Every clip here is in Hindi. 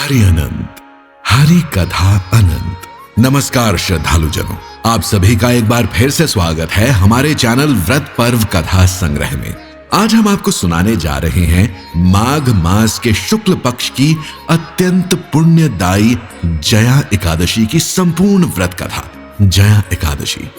हरि अनंत, हरि कथा अनंत। नमस्कार श्रद्धालुजनों, आप सभी का एक बार फिर से स्वागत है हमारे चैनल व्रत पर्व कथा संग्रह में। आज हम आपको सुनाने जा रहे हैं माघ मास के शुक्ल पक्ष की अत्यंत पुण्यदायी जया एकादशी की संपूर्ण व्रत कथा। जया एकादशी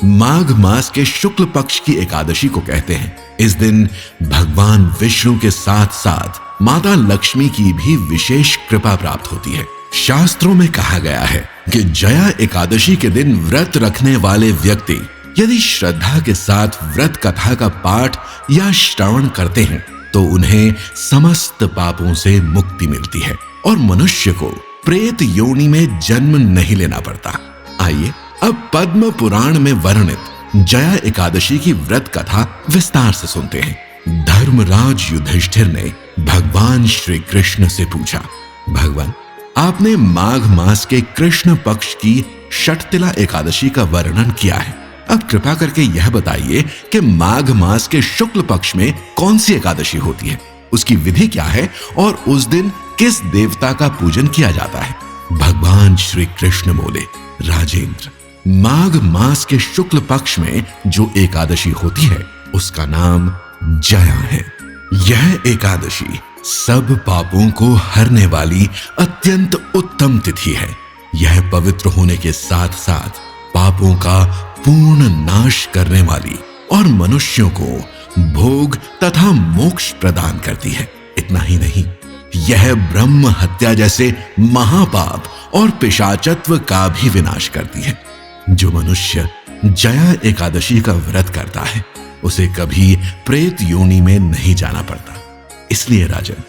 माघ मास के शुक्ल पक्ष की एकादशी को कहते हैं। इस दिन भगवान विष्णु के साथ साथ माता लक्ष्मी की भी विशेष कृपा प्राप्त होती है। शास्त्रों में कहा गया है कि जया एकादशी के दिन व्रत रखने वाले व्यक्ति यदि श्रद्धा के साथ व्रत कथा का पाठ या श्रवण करते हैं तो उन्हें समस्त पापों से मुक्ति मिलती है और मनुष्य को प्रेत योनि में जन्म नहीं लेना पड़ता। आइए अब पद्म पुराण में वर्णित जया एकादशी की व्रत कथा विस्तार से सुनते हैं। धर्मराज युधिष्ठिर ने भगवान श्री कृष्ण से पूछा, भगवान, आपने माघ मास के कृष्ण पक्ष की षटतिला एकादशी का वर्णन किया है। अब कृपा करके यह बताइए कि माघ मास के शुक्ल पक्ष में कौन सी एकादशी होती है, उसकी विधि क्या है और उस दिन किस देवता का पूजन किया जाता है। भगवान श्री कृष्ण बोले, राजेंद्र, माघ मास के शुक्ल पक्ष में जो एकादशी होती है उसका नाम जया है। यह एकादशी सब पापों को हरने वाली अत्यंत उत्तम तिथि है। यह पवित्र होने के साथ साथ पापों का पूर्ण नाश करने वाली और मनुष्यों को भोग तथा मोक्ष प्रदान करती है। इतना ही नहीं, यह ब्रह्म हत्या जैसे महापाप और पिशाचत्व का भी विनाश करती है। जो मनुष्य जया एकादशी का व्रत करता है उसे कभी प्रेत योनि में नहीं जाना पड़ता। इसलिए राजन,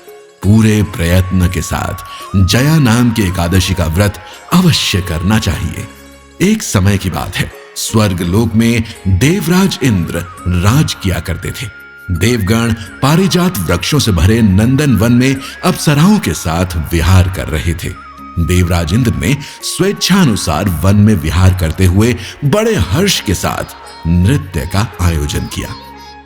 पूरे प्रयत्न के साथ जया नाम की एकादशी का व्रत अवश्य करना चाहिए। एक समय की बात है, स्वर्ग लोक में देवराज इंद्र राज किया करते थे। देवगण पारिजात वृक्षों से भरे नंदन वन में अप्सराओं के साथ विहार कर रहे थे। देवराज इंद्र ने स्वेच्छानुसार वन में विहार करते हुए बड़े हर्ष के साथ नृत्य का आयोजन किया।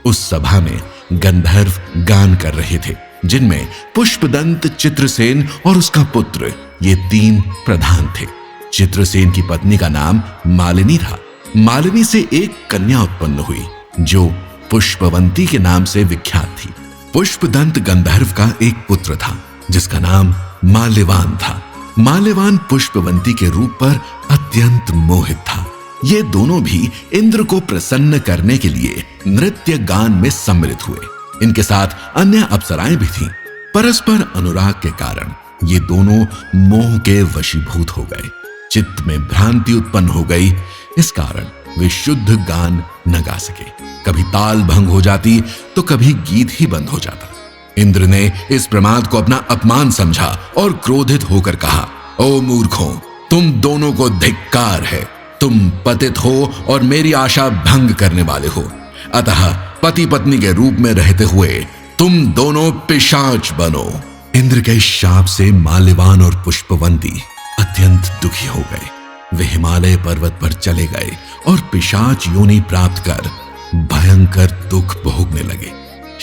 उस सभा में गंधर्व गान कर रहे थे, जिनमें पुष्पदंत, चित्रसेन और उसका पुत्र, ये तीन प्रधान थे। चित्रसेन की पत्नी का नाम मालिनी था। मालिनी से एक कन्या उत्पन्न हुई जो पुष्पवंती के नाम से विख्यात थी। पुष्पदंत गंधर्व का एक पुत्र था जिसका नाम माल्यवान था। माल्यवान पुष्पवंती के रूप पर अत्यंत मोहित था। ये दोनों भी इंद्र को प्रसन्न करने के लिए नृत्य गान में सम्मिलित हुए। इनके साथ अन्य अप्सराएं भी थीं। परस्पर अनुराग के कारण ये दोनों मोह के वशीभूत हो गए। चित्त में भ्रांति उत्पन्न हो गई। इस कारण वे शुद्ध गान न गा सके। कभी ताल भंग हो जाती तो कभी गीत ही बंद हो जाता। इंद्र ने इस प्रमाद को अपना अपमान समझा और क्रोधित होकर कहा, ओ मूर्खों, तुम दोनों को धिक्कार है। तुम पतित हो और मेरी आशा भंग करने वाले हो। अतः पति पत्नी के रूप में रहते हुए तुम दोनों पिशाच बनो। इंद्र के शाप से माल्यवान और पुष्पवंती अत्यंत दुखी हो गए। वे हिमालय पर्वत पर चले गए और पिशाच योनि प्राप्त कर भयंकर दुख भोगने लगे।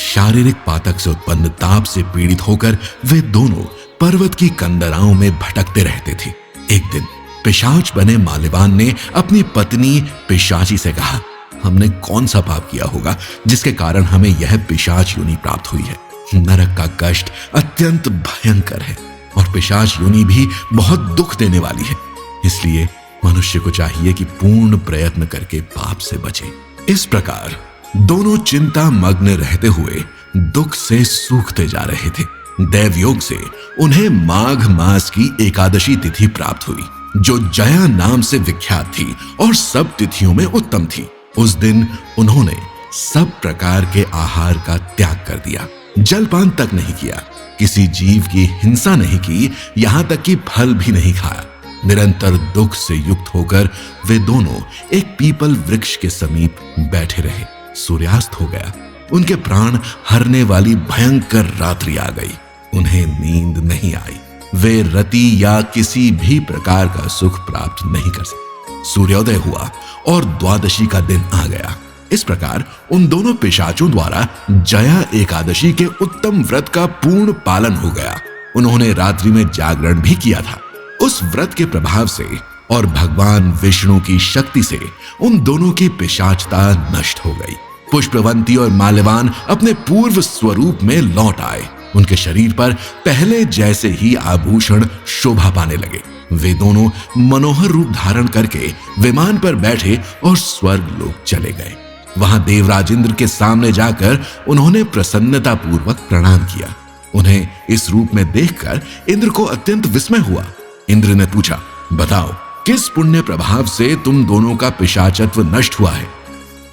शारीरिक पातक से उत्पन्न ताप से पीड़ित होकर वे दोनों पर्वत की कंदराओं में भटकते रहते थे। एक दिन पिशाच बने माल्यवान ने अपनी पत्नी पिशाची से कहा, हमने कौन सा पाप किया होगा जिसके कारण हमें यह पिशाच योनि प्राप्त हुई है। नरक का कष्ट अत्यंत भयंकर है और पिशाच योनि भी बहुत दुख देने वाली है। इसलिए मनुष्य को चाहिए कि पूर्ण प्रयत्न करके पाप से बचे। इस प्रकार दोनों चिंता मग्न रहते हुए दुख से सूखते जा रहे थे। दैवयोग से उन्हें माघ मास की एकादशी तिथि प्राप्त हुई जो जया नाम से विख्यात थी और सब तिथियों में उत्तम थी। उस दिन उन्होंने सब प्रकार के आहार का त्याग कर दिया। जलपान तक नहीं किया, किसी जीव की हिंसा नहीं की, यहां तक कि फल भी नहीं खाया। निरंतर दुख से युक्त होकर वे दोनों एक पीपल वृक्ष के समीप बैठे रहे। सूर्यास्त हो गया। उनके प्राण हरने वाली भयंकर रात्रि आ गई। उन्हें नींद नहीं आई। वे रति या किसी भी प्रकार का सुख प्राप्त नहीं कर सके। सूर्योदय हुआ और द्वादशी का दिन आ गया। इस प्रकार उन दोनों पिशाचों द्वारा जया एकादशी के उत्तम व्रत का पूर्ण पालन हो गया। उन्होंने रात्रि में जागरण भी किया था। उस व्रत के प्रभाव से और भगवान विष्णु की शक्ति से उन दोनों की पिशाचता नष्ट हो गई। पुष्पवंती और माल्यवान अपने पूर्व स्वरूप में लौट आए। उनके शरीर पर पहले जैसे ही आभूषण शोभा पाने लगे। वे दोनों मनोहर रूप धारण करके विमान पर बैठे और स्वर्ग लोक चले गए। वहां देवराज इंद्र के सामने जाकर उन्होंने प्रसन्नता पूर्वक प्रणाम किया। उन्हें इस रूप में देखकर इंद्र को अत्यंत विस्मय हुआ। इंद्र ने पूछा, बताओ किस पुण्य प्रभाव से तुम दोनों का पिशाचत्व नष्ट हुआ है?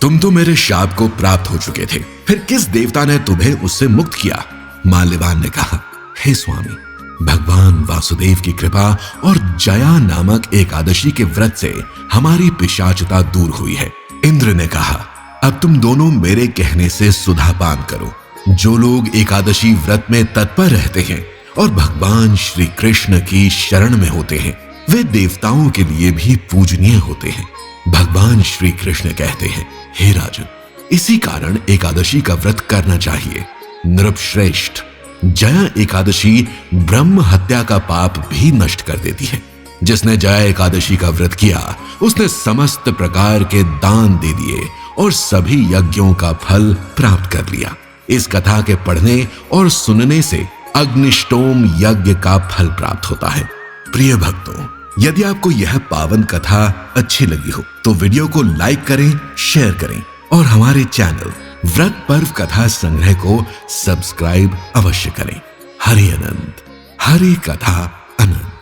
तुम तो मेरे शाप को प्राप्त हो चुके थे, फिर किस देवता ने तुम्हें उससे मुक्त किया? माल्यवान ने कहा, हे स्वामी, भगवान वासुदेव की कृपा और जया नामक एकादशी के व्रत से हमारी पिशाचता दूर हुई है। इंद्र ने कहा, अब तुम दोनों मेरे कहने से सुधा पान करो। जो लोग एकादशी व्रत में तत्पर रहते हैं और भगवान श्री कृष्ण की शरण में होते हैं, वे देवताओं के लिए भी पूजनीय होते हैं। भगवान श्री कृष्ण कहते हैं, हे राजन, इसी कारण एकादशी का व्रत करना चाहिए। नृपश्रेष्ठ, जया एकादशी ब्रह्म हत्या का पाप भी नष्ट कर देती है। जिसने जया एकादशी का व्रत किया, उसने समस्त प्रकार के दान दे दिए और सभी यज्ञों का फल प्राप्त कर लिया। इस कथा के पढ़ने और सुनने से अग्निष्टोम यज्ञ का फल प्राप्त होता है। प्रिय भक्तों, यदि आपको यह पावन कथा अच्छी लगी हो तो वीडियो को लाइक करें, शेयर करें और हमारे चैनल व्रत पर्व कथा संग्रह को सब्सक्राइब अवश्य करें। हरि अनंत, हरि कथा अनंत।